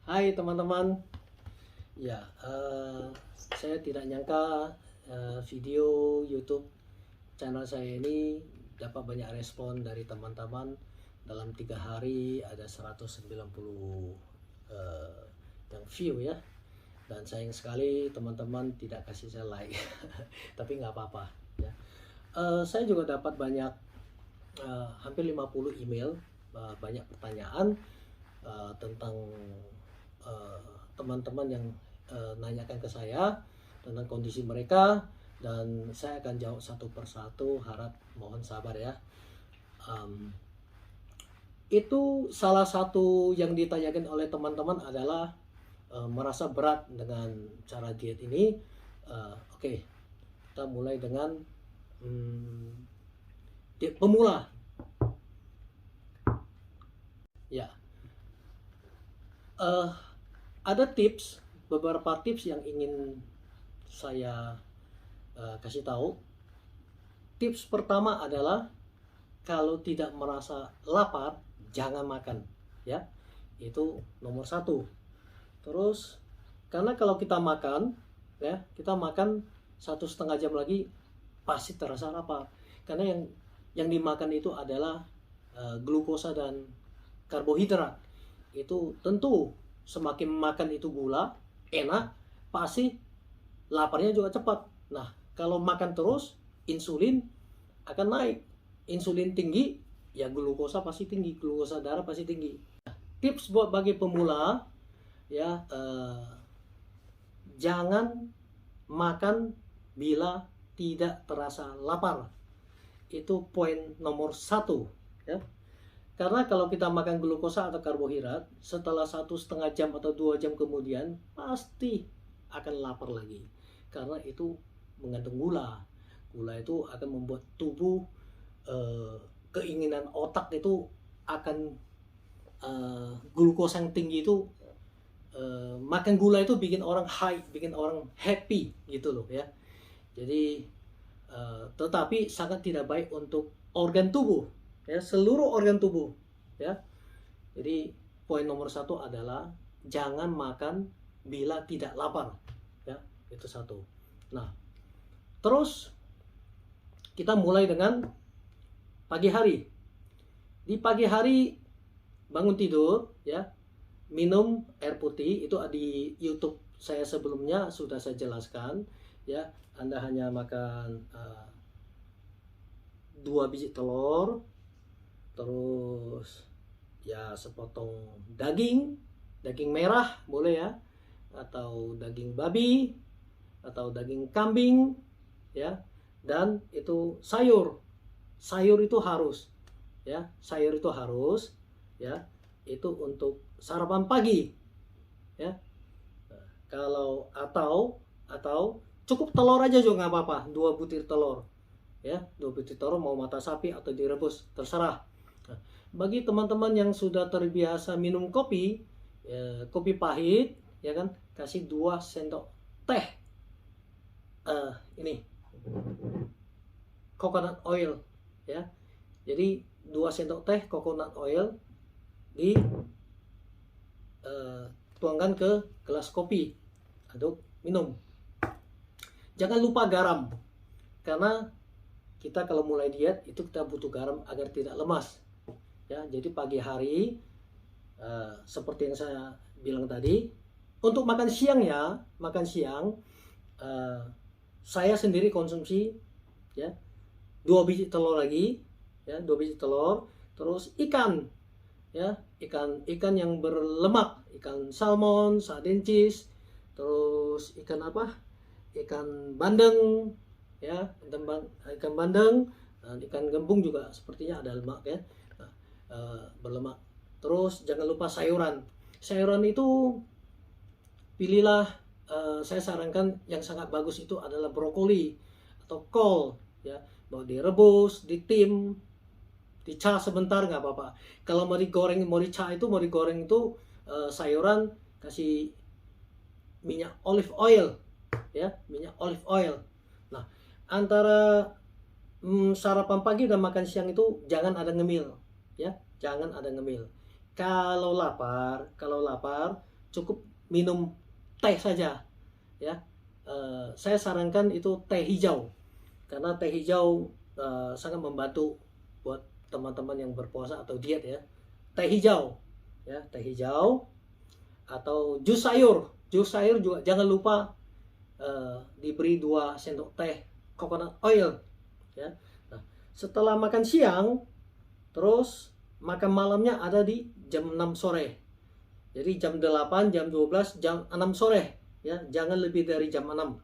Hai teman-teman, ya saya tidak nyangka video YouTube channel saya ini dapat banyak respon dari teman-teman. Dalam 3 hari ada 190 yang view ya. Dan sayang sekali teman-teman tidak kasih saya like, tapi nggak apa-apa ya. Saya juga dapat banyak hampir 50 email, banyak pertanyaan tentang teman-teman yang nanyakan ke saya tentang kondisi mereka, dan saya akan jawab satu persatu. Harap mohon sabar ya. Itu salah satu yang ditanyakan oleh teman-teman adalah merasa berat dengan cara diet ini. Oke, kita mulai dengan diet pemula ya. Ada beberapa tips yang ingin saya kasih tahu. Tips pertama adalah kalau tidak merasa lapar, jangan makan ya. Itu nomor satu. Terus karena kalau kita makan ya, kita makan 1,5 jam lagi pasti terasa lapar. Karena yang dimakan itu adalah glukosa dan karbohidrat. Itu tentu semakin makan itu gula, enak, pasti laparnya juga cepat. Nah, kalau makan terus, insulin akan naik. Insulin tinggi, ya glukosa pasti tinggi, glukosa darah pasti tinggi. Tips buat bagi pemula, ya jangan makan bila tidak terasa lapar. Itu poin nomor 1 ya. Karena kalau kita makan glukosa atau karbohidrat, setelah 1,5 jam atau 2 jam kemudian pasti akan lapar lagi. Karena itu mengandung gula. Gula itu akan membuat tubuh, keinginan otak itu akan glukosa yang tinggi itu, makan gula itu bikin orang high, bikin orang happy gitu loh ya. Jadi tetapi sangat tidak baik untuk organ tubuh ya, seluruh organ tubuh ya. Jadi poin nomor 1 adalah jangan makan bila tidak lapar ya, itu satu. Nah, terus kita mulai dengan pagi hari. Di pagi hari bangun tidur ya, minum air putih. Itu di YouTube saya sebelumnya sudah saya jelaskan ya. Anda hanya makan 2 biji telur, terus ya sepotong daging merah boleh ya, atau daging babi atau daging kambing ya. Dan itu sayur itu harus ya, sayur itu harus ya. Itu untuk sarapan pagi ya. Kalau atau cukup telur aja juga nggak apa-apa, 2 butir telur ya, 2 butir telur, mau mata sapi atau direbus terserah. Nah, bagi teman-teman yang sudah terbiasa minum kopi, kopi pahit ya kan, kasih 2 sendok teh ini coconut oil ya. Jadi 2 sendok teh coconut oil di tuangkan ke gelas kopi untuk minum. Jangan lupa garam, karena kita kalau mulai diet itu kita butuh garam agar tidak lemas ya. Jadi pagi hari seperti yang saya bilang tadi, untuk makan siang ya, saya sendiri konsumsi ya 2 biji telur lagi ya, 2 biji telur, terus ikan ya, ikan yang berlemak, ikan salmon, sardine cheese, terus ikan apa, ikan bandeng ya, ikan bandeng, ikan gembung juga sepertinya ada lemak ya. Nah, berlemak. Terus jangan lupa sayuran itu pilihlah, saya sarankan yang sangat bagus itu adalah brokoli atau kol ya. Mau direbus, ditim, dicah sebentar nggak apa-apa. Kalau mau digoreng, mau digoreng itu sayuran kasih minyak olive oil ya, minyak olive oil. Nah, antara sarapan pagi dan makan siang itu jangan ada ngemil ya, jangan ada ngemil. Kalau lapar cukup minum teh saja, ya. Saya sarankan itu teh hijau, karena teh hijau sangat membantu buat teman-teman yang berpuasa atau diet, ya. Teh hijau, ya, teh hijau atau jus sayur. Jus sayur juga jangan lupa diberi 2 sendok teh coconut oil, ya. Nah, setelah makan siang, terus makan malamnya ada di jam 6 sore. Jadi jam 8, jam 12, jam 6 sore, ya. Jangan lebih dari jam 6.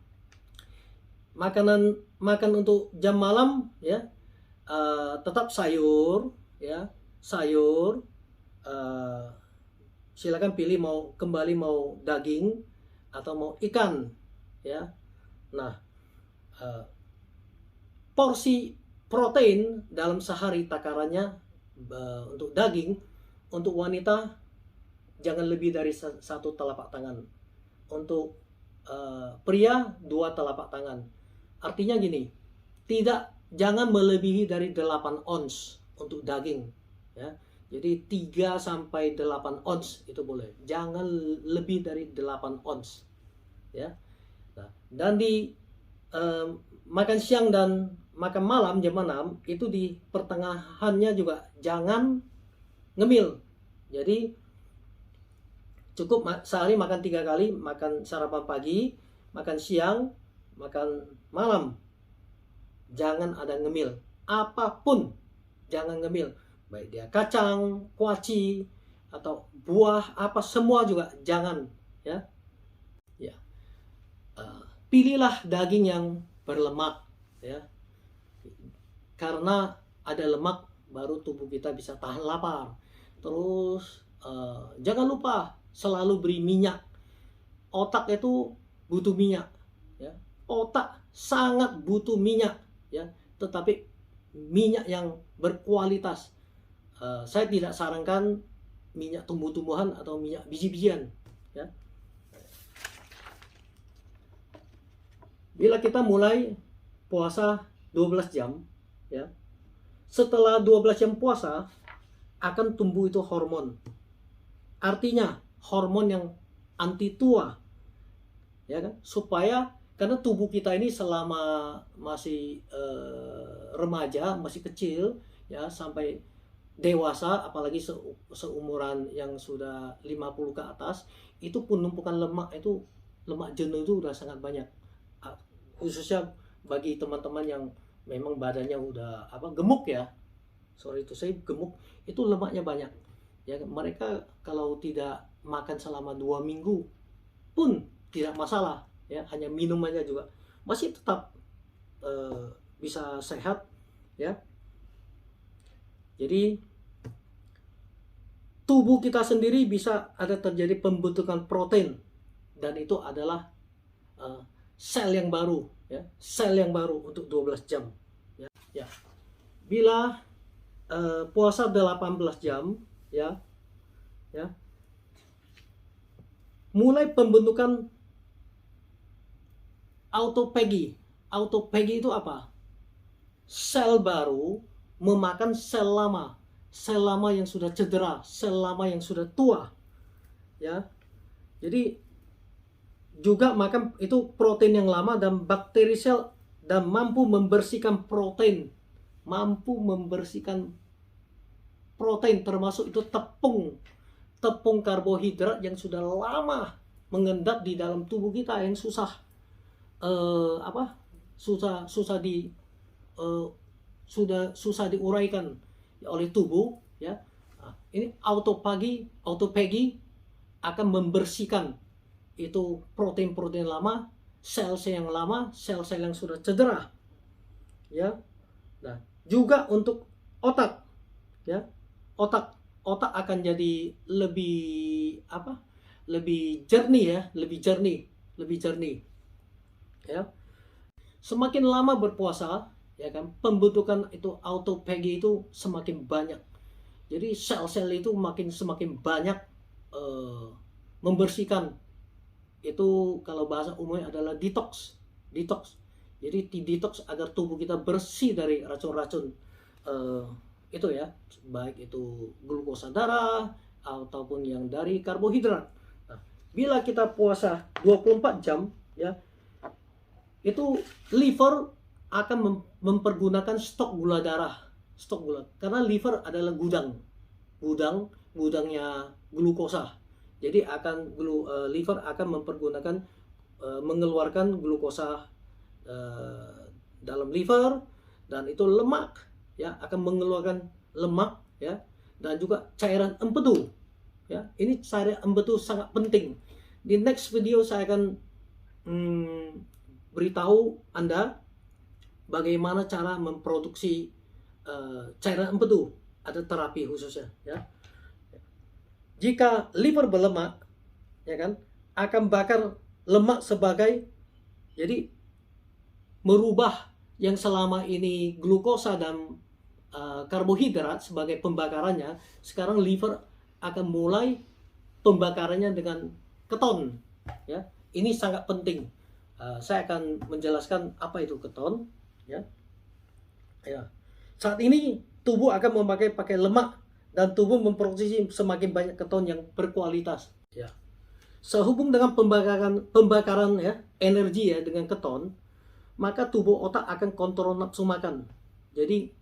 Makan untuk jam malam, ya, tetap sayur, ya. Sayur, silakan pilih mau daging atau mau ikan, ya. Nah, porsi protein dalam sehari takarannya untuk daging, untuk wanita jangan lebih dari 1 telapak tangan, untuk pria 2 telapak tangan. Artinya gini, jangan melebihi dari 8 ons untuk daging, ya. Jadi 3 sampai 8 ons itu boleh, jangan lebih dari 8 ons, ya. Nah, dan di makan siang dan makan malam jam 6 itu di pertengahannya juga jangan ngemil. Jadi cukup sehari makan 3 kali, makan sarapan pagi, makan siang, makan malam. Jangan ada ngemil, apapun jangan ngemil, baik dia kacang, kuaci atau buah apa, semua juga jangan, ya. Ya, pilihlah daging yang berlemak, ya, karena ada lemak baru tubuh kita bisa tahan lapar. Terus jangan lupa selalu beri minyak. Otak itu butuh minyak, ya. Otak sangat butuh minyak, ya, tetapi minyak yang berkualitas. Saya tidak sarankan minyak tumbuh-tumbuhan atau minyak biji-bijian, ya. Bila kita mulai puasa 12 jam, ya, setelah 12 jam puasa akan tumbuh itu hormon. Artinya hormon yang anti tua, ya kan, supaya karena tubuh kita ini selama masih remaja, masih kecil, ya, sampai dewasa, apalagi seumuran yang sudah 50 ke atas, itu penumpukan lemak itu, lemak jenuh itu udah sangat banyak. Khususnya bagi teman-teman yang memang badannya udah gemuk, ya. Sorry itu saya gemuk, itu lemaknya banyak. Ya, mereka kalau tidak makan selama 2 minggu pun tidak masalah, ya, hanya minum aja juga masih tetap bisa sehat, ya. Jadi tubuh kita sendiri bisa ada terjadi pembentukan protein, dan itu adalah sel yang baru, ya, sel yang baru untuk 12 jam, ya. Ya. Bila puasa 18 jam, ya, mulai pembentukan autophagy. Autophagy itu apa? Sel baru memakan sel lama yang sudah cedera, sel lama yang sudah tua, ya. Jadi juga makan itu protein yang lama dan bakteri sel, dan mampu membersihkan protein, termasuk itu tepung karbohidrat yang sudah lama mengendap di dalam tubuh kita, yang susah diuraikan oleh tubuh, ya. Nah, ini autophagy akan membersihkan itu protein lama, sel-sel yang lama, sel-sel yang sudah cedera, ya. Nah, juga untuk otak, ya. Otak akan jadi lebih jernih, ya, lebih jernih, ya. Semakin lama berpuasa, ya kan, pembentukan itu autophagy itu semakin banyak. Jadi sel-sel itu semakin banyak membersihkan. Itu kalau bahasa umumnya adalah detox. Jadi detox agar tubuh kita bersih dari racun-racun itu, ya, baik itu glukosa darah ataupun yang dari karbohidrat. Nah, bila kita puasa 24 jam, ya, itu liver akan mempergunakan stok gula darah, stok gula, karena liver adalah gudangnya glukosa. Jadi liver akan mempergunakan mengeluarkan glukosa dalam liver, dan itu lemak, ya, akan mengeluarkan lemak, ya, dan juga cairan empedu, ya. Ini cairan empedu sangat penting. Di next video saya akan beritahu Anda bagaimana cara memproduksi cairan empedu. Ada terapi khususnya, ya. Jika liver berlemak, ya kan, akan bakar lemak sebagai, jadi merubah yang selama ini glukosa dan karbohidrat sebagai pembakarannya, sekarang liver akan mulai pembakarannya dengan keton, ya. Ini sangat penting. Saya akan menjelaskan apa itu keton, ya. Ya. Saat ini tubuh akan pakai lemak, dan tubuh memproduksi semakin banyak keton yang berkualitas, ya. Sehubung dengan pembakaran ya, energi ya, dengan keton, maka tubuh otak akan kontrol nafsu makan. Jadi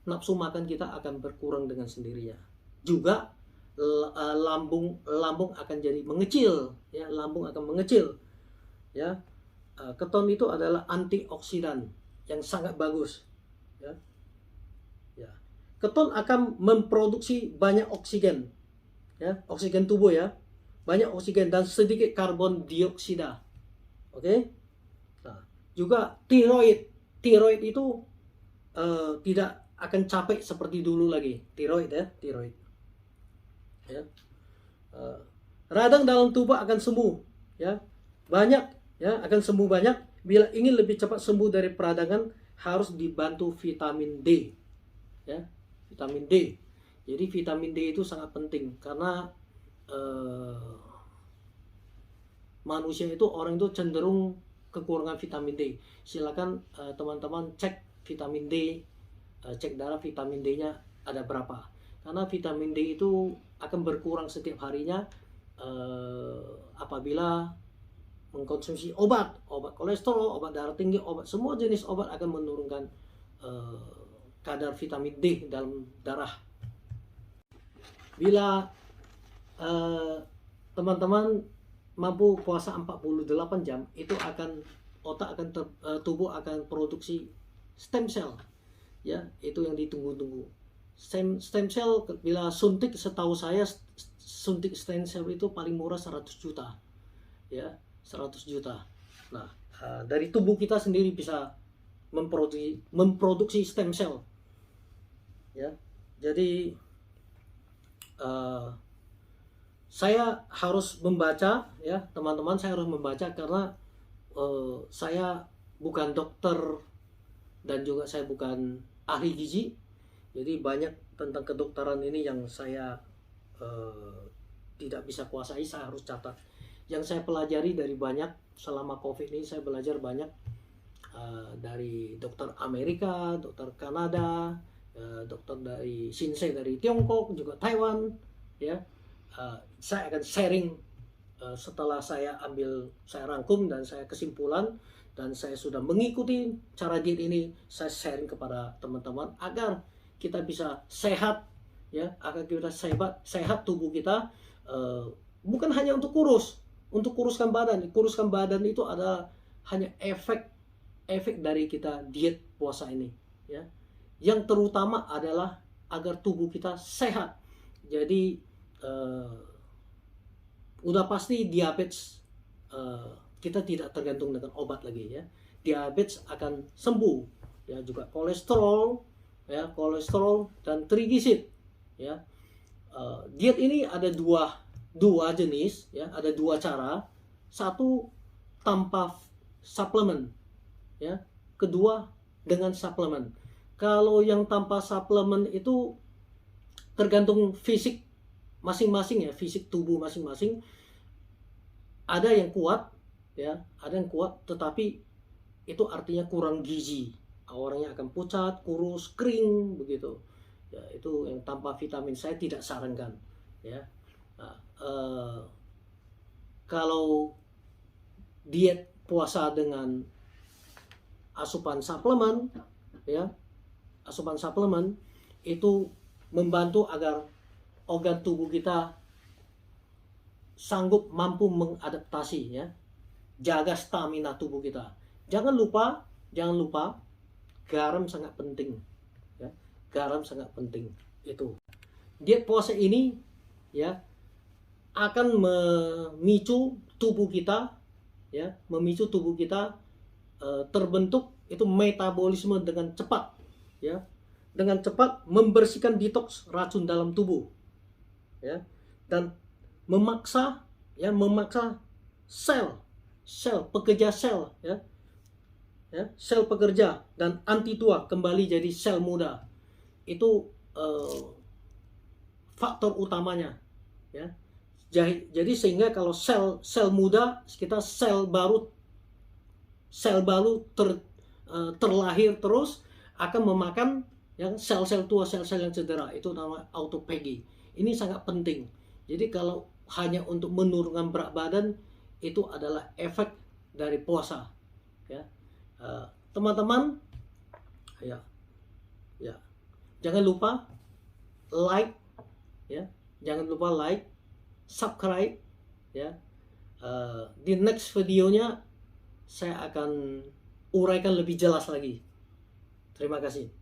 nafsu makan kita akan berkurang dengan sendirinya. Juga lambung akan jadi mengecil, ya, lambung akan mengecil, ya. Keton itu adalah antioksidan yang sangat bagus, ya. Keton akan memproduksi banyak oksigen, ya, oksigen tubuh, ya, banyak oksigen dan sedikit karbon dioksida. Oke. Nah, juga tiroid itu tidak akan capek seperti dulu lagi. Tiroid, ya, tiroid. Ya. Radang dalam tubuh akan sembuh, ya, banyak, ya, akan sembuh banyak. Bila ingin lebih cepat sembuh dari peradangan, harus dibantu vitamin D, ya. Vitamin D. Jadi vitamin D itu sangat penting karena manusia itu, orang itu cenderung kekurangan vitamin D. Silakan teman-teman cek vitamin D, cek darah vitamin D-nya ada berapa. Karena vitamin D itu akan berkurang setiap harinya apabila mengkonsumsi obat kolesterol, obat darah tinggi, semua jenis obat akan menurunkan kadar vitamin D dalam darah. Bila teman-teman mampu puasa 48 jam, itu akan tubuh akan produksi stem cell, ya, itu yang ditunggu-tunggu. Stem cell, bila suntik, setahu saya suntik stem cell itu paling murah 100 juta, ya, 100 juta. Nah, dari tubuh kita sendiri bisa memproduksi stem cell, ya. Jadi saya harus membaca, ya, teman-teman, saya harus membaca karena saya bukan dokter dan juga saya bukan ahli gizi. Jadi banyak tentang kedokteran ini yang saya tidak bisa kuasai, saya harus catat. Yang saya pelajari dari banyak selama COVID ini, saya belajar banyak dari dokter Amerika, dokter Kanada, dokter dari Shinsei dari Tiongkok, juga Taiwan, ya. Saya akan sharing setelah saya rangkum dan saya kesimpulan, dan saya sudah mengikuti cara diet ini, saya sharing kepada teman-teman agar kita bisa sehat, ya, agar kita sehat tubuh kita, bukan hanya untuk kuruskan badan. Kuruskan badan itu adalah hanya efek dari kita diet puasa ini, ya. Yang terutama adalah agar tubuh kita sehat. Jadi udah pasti diabetes, kita tidak tergantung dengan obat lagi, ya. Diabetes akan sembuh, ya, juga kolesterol, ya, dan trigliserid, ya. Diet ini ada dua jenis, ya, ada dua cara. Satu tanpa suplemen, ya, kedua dengan suplemen. Kalau yang tanpa suplemen itu tergantung fisik masing-masing, ya, fisik tubuh masing-masing. Ada yang kuat, ya, ada yang kuat, tetapi itu artinya kurang gizi. Orangnya akan pucat, kurus, kering, begitu. Ya, itu yang tanpa vitamin, saya tidak sarankan, ya. Nah, kalau diet puasa dengan asupan suplemen, ya, asupan suplemen itu membantu agar organ tubuh kita sanggup mampu mengadaptasi, ya, jaga stamina tubuh kita. Jangan lupa garam sangat penting, ya, garam sangat penting. Itu diet puasa ini, ya, akan memicu tubuh kita, ya, terbentuk itu metabolisme dengan cepat, ya, dengan cepat membersihkan detoks racun dalam tubuh, ya, dan memaksa sel pekerja sel, ya, sel pekerja dan anti tua kembali jadi sel muda. Itu faktor utamanya, ya. Jadi sehingga kalau sel muda kita, sel baru terlahir terus akan memakan yang sel-sel tua, sel-sel yang cedera. Itu namanya autophagy. Ini sangat penting. Jadi kalau hanya untuk menurunkan berat badan, itu adalah efek dari puasa, ya. Teman-teman, ya jangan lupa like, ya, jangan lupa like, subscribe, ya. Di next videonya saya akan uraikan lebih jelas lagi. Terima kasih.